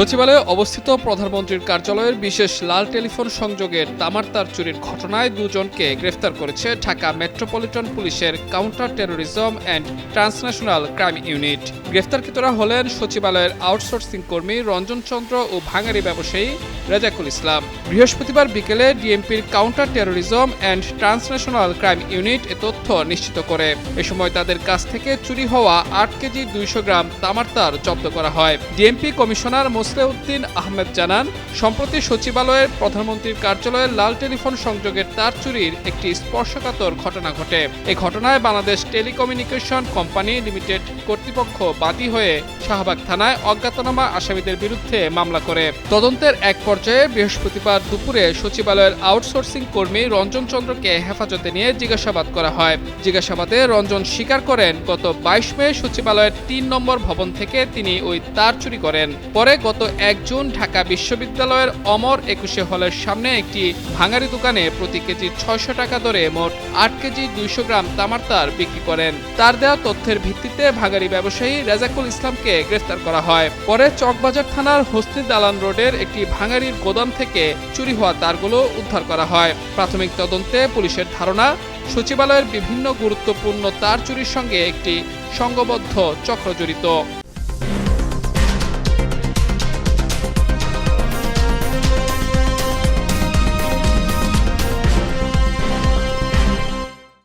সচিবালয়ে অবস্থিত প্রধানমন্ত্রীর কার্যালয়ের বিশেষ লাল টেলিফোন সংযোগের তামার তার চুরির ঘটনায় দুজনকে গ্রেফতার করেছে ঢাকা মেট্রোপলিটন পুলিশের counter terrorism and transnational crime unit. গ্রেফতারকৃতরা হলেন সচিবালয়ের আউটসোর্সিং কর্মী রঞ্জন চন্দ্র ও ভাঙারি ব্যবসায়ী রেজাকুল ইসলাম। বৃহস্পতিবার বিকেলে ডিএমপির counter terrorism and transnational crime unit এ তথ্য নিশ্চিত করে। এ সময় তাদের কাছ থেকে চুরি হওয়া 8 কেজি 200 গ্রাম তামার তার জব্দ করা হয়। ডিএমপি কমিশনার মোসলেউদ্দিন আহমেদ জানান, সম্প্রতি সচিবালয়ের প্রধানমন্ত্রীর কার্যালয়ের লাল টেলিফোন সংযোগের তার চুরির একটি স্পর্শকাতর ঘটনা ঘটে। এই ঘটনায় বাংলাদেশ টেলিকমিউনিকেশন কোম্পানি লিমিটেড কর্তৃপক্ষ বাদী হয়ে শাহবাগ থানায় অজ্ঞাতনামা আসামিদের বিরুদ্ধে মামলা করে। তদন্তের এক পর্যায়ে বৃহস্পতিবার দুপুরে সচিবালয়ের আউটসোর্সিং কর্মী রঞ্জন চন্দ্রকে হেফাজতে নিয়ে জিজ্ঞাসাবাদ করা হয়। জিজ্ঞাসাবাদে রঞ্জন স্বীকার করেন, গত 22 মে সচিবালয়ের 3 নম্বর ভবন থেকে তিনি ওই তার চুরি করেন। পরে গত 1 জুন ঢাকা বিশ্ববিদ্যালয়ের অমর 21 হলের সামনে একটি ভাঙারি দোকানে প্রতি কেজি 600 টাকা দরে মোট 8 কেজি 200 গ্রাম তামার তার বিক্রি করেন। তার দেওয়া তথ্যের ভিত্তিতে ভাঙারি ব্যবসায়ী রেজাকুল ইসলামকে গ্রেফতার করা হয়। পরে চকবাজার থানার হোসনি দালান রোডের একটি ভাঙারির গোদাম থেকে চুরি হওয়া তারগুলো উদ্ধার করা হয়। প্রাথমিক তদন্তে পুলিশের ধারণা, সচিবালয়ের বিভিন্ন গুরুত্বপূর্ণ তার চুরির সঙ্গে একটি সংঘবদ্ধ চক্র জড়িত।